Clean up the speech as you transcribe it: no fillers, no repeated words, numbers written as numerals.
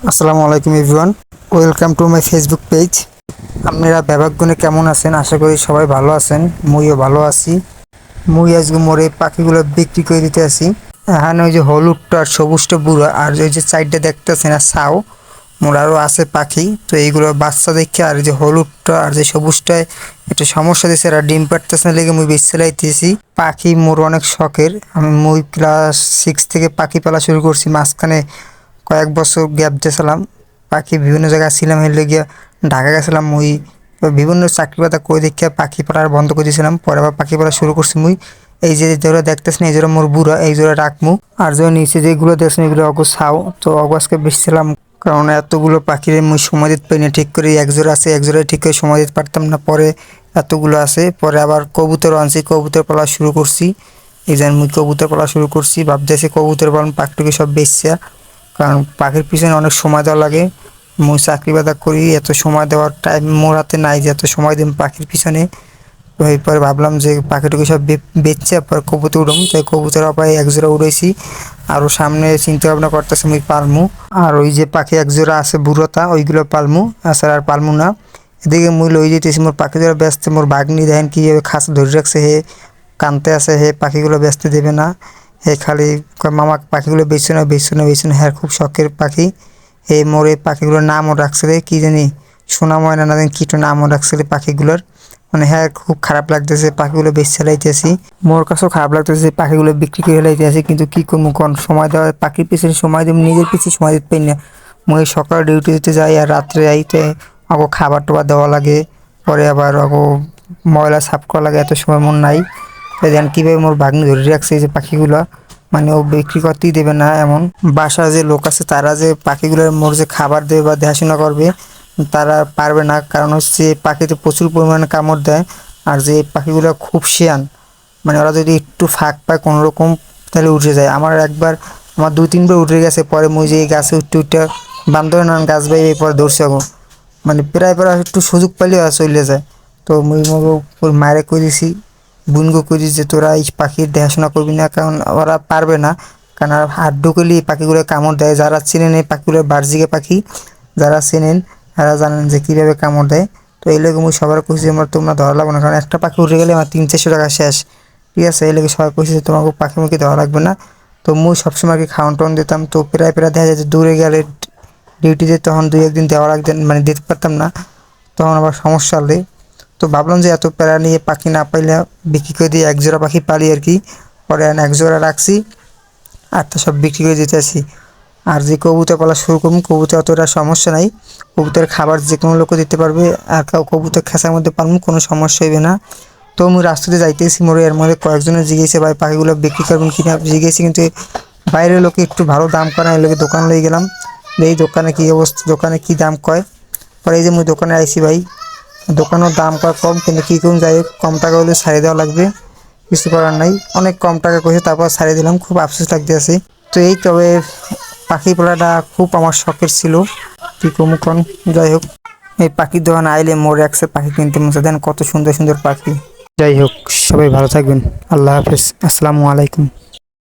আসসালামু আলাইকুম everyone, welcome to my Facebook page. আপনারা ব্যাপকগুণে কেমন আছেন? আশা করি সবাই ভালো আছেন। মুইও ভালো আছি। মুই আজকে মোরে পাখিগুলো বিক্রি করে দিতে আসি। এখানে ওই যে হলুদটা আর সবুজটা বুড়া, আর ওই যে সাইডটা দেখতেছেন আর ছাও মোর আরও আছে পাখি। তো এইগুলো বাচ্চা দেখে, আর যে হলুদটা আর যে সবুজটায় একটা সমস্যা দিয়েছে, আর ডিম পাড়তেছে না লেগে মুই বেশ চালাইতেছি। পাখি মোর অনেক শখের। মুই ক্লাস 6 থেকে পাখি পালা শুরু করছি। মাঝখানে কয়েক বছর গ্যাপ দিয়েছিলাম, পাখি বিভিন্ন জায়গায় ছিলাম। হেলে গিয়ে ঢাকা গেছিলাম মুই, বিভিন্ন চাকরি বাতা করে দেখে পাখি পাড়া বন্ধ করে দিয়েছিলাম। পরে আবার পাখি পাড়া শুরু করছি মুই। এই যে জোড়া দেখতেছেন, এই জোড়া মোর বুড়া, এই জোড়া রাখমু। আর যে নিচে যেগুলো দেখছেন এগুলো অগো ছাও। তো অগো আজকে বেচছিলাম, কারণ এতগুলো পাখির মুই সময় দিতে পারি না ঠিক করে। এক জোড়া আছে, এক জোড়ায় ঠিক করে সময় দিতে পারতাম না। পরে এতগুলো আছে, পরে আবার কবুতর আনছি, কবুতর পালা শুরু করছি। এই যে মুই কবুতর পালা শুরু করছি, ভাবতেছি কবুতর পালন পাখিটুকি সব বেচছে, কারণ পাখির পিছনে অনেক সময় দেওয়া লাগে। মুই চাকরি বাদা করি, এত সময় দেওয়ার টাইম মোর হাতে নাই যে এত সময় দিন পাখির পিছনে। তো এরপরে ভাবলাম যে পাখিটুকু সব বেচছে, পর কবুতর উড়ম। তাই কবুতর আপায় এক জোড়া উড়েছি, আরও সামনে চিন্তা ভাবনা করতেছে মুই পালমু। আর ওই যে পাখি এক জোড়া আছে বুড়োতা, ওইগুলো পালমু, এছাড়া আর পালমু না। এদিকে মুই লই যেতেছি মোর পাখি জোড়া ব্যস্ত। মোর বাগনি দেখেন কীভাবে খাঁচ ধরে রাখছে, হে কানতে আছে, হে পাখিগুলো ব্যস্ত দেবে না। হে খালি মামা পাখিগুলো বেচছো না, বেচছো না, বেচছো না। হ্যাঁ, খুব শখের পাখি। এই মোর এই পাখিগুলোর নামও রাখছে রে কি জানি, সোনা ময়না না জানি কিটো নামও রাখছে রে পাখিগুলোর। মানে হ্যাঁ, খুব খারাপ লাগতেছে পাখিগুলো বেশ চালাইতেছি। মোর কাছেও খারাপ লাগতেছে পাখিগুলো বিক্রি করে লাইতেছি, কিন্তু কি করবো কোন সময় দেওয়া পাখির পিছনে সময় দেব, নিজের পিছিয়ে সময় দিতে পারি না। মই সকালে ডিউটি দিতে যাই আর রাত্রে আইতে আগো খাবার টাবার দেওয়া লাগে, পরে আবার আগো ময়লা সাফ করা লাগে, এত সময় মন নাই। তাই দেন কীভাবে মোর ভাগ্নি ধরে রাখছে এই যে পাখিগুলো, মানে ও বিক্রি করতেই দেবে না এমন। বাসার যে লোক আছে তারা যে পাখিগুলোর মোর যে খাবার দেবে বা দেখাশোনা করবে, তারা পারবে না। কারণ হচ্ছে পাখিতে প্রচুর পরিমাণে কামড় দেয়, আর যে পাখিগুলো খুব শিয়ান, মানে ওরা যদি একটু ফাঁক পায় কোনো রকম তাহলে উঠে যায়। আমার 2-3 বার উঠে গেছে। পরে মুই যে এই গাছে উঠতে উঠতে বান্ধব নান গাছ বাইরে পরে ধরছে গো, মানে প্রায় প্রায় একটু সুযোগ পাইলেও চলে যায়। তো মুই মগ মায়ের করে দিছি, বুনগো করি যে তোরা এই পাখির দেখাশোনা করবি না, কারণ ওরা পারবে না। কারণ হাত ঢুকলি পাখিগুলো কামড় দেয়। যারা চেনেন এই পাখিগুলো বার্জিকে পাখি, যারা চেনেন তারা জানেন যে কীভাবে কামড় দেয়। তো এই লেগে মুই সবার কইছি যে তোমরা ধরা লাগবে না, কারণ একটা পাখি উঠে গেলে আমার 300-400 টাকা শেষ। ঠিক আছে, এই লেগে সবাই কইছি যে তোমাকে পাখি মুখে ধরা লাগবে না। তো মুই সবসময় আর কি খাওয়ান টাউন দিতাম। তো প্রায় প্রায় দেখা যায় যে দূরে গেলে ডিউটিতে তখন 2-1 দিন দেওয়া লাগতেন, মানে দিতে পারতাম না, তখন আবার সমস্যা হলে। তো ভাবলাম যে এত প্যারা নিয়ে পাখি না পাইলে বিক্রি করে দিয়ে এক জোড়া পাখি পালি আর কি। পরে এক জোড়া রাখছি, আর তো সব বিক্রি করে দিতে আসি। আর যে কবুতর পালা শুরু করুন, কবুতর অতটা সমস্যা নাই। কবুতরের খাবার যে কোনো লোকও দিতে পারবে, আর কাউ কবুতর খেসার মধ্যে পারবো, কোনো সমস্যা হইবে না। তো আমি রাস্তাতে যাইতেছি, মোড়ে এর মধ্যে কয়েকজনে জিজ্ঞেসে ভাই পাখিগুলো বিক্রি করবেন কিনা জিজ্ঞেসি, কিন্তু বাইরের লোকে একটু ভালো দাম করে, এই লোকে দোকান লয়ে গেলাম। এই দোকানে কী অবস্থা, দোকানে কী দাম কয়। পরে এই যে মুই দোকানে আইসি ভাই, দোকানের দাম কয় কম, কিন্তু কী করুন, যাই হোক কম টাকা হলে ছাড়িয়ে দেওয়া লাগবে, কিছু করার নাই। অনেক কম টাকা কইছে, তারপর ছাড়িয়ে দিলাম, খুব আফসোস লাগতে আছে। তো এই তবে পাখি পালাটা খুব আমার শখের ছিল, কী কমু কন। যাই হোক, এই পাখির দোকানে আইলে মোর একসে পাখি কিনতে মনে দেন, কত সুন্দর সুন্দর পাখি। যাই হোক, সবাই ভালো থাকবেন। আল্লাহ হাফেজ, আসসালামু আলাইকুম।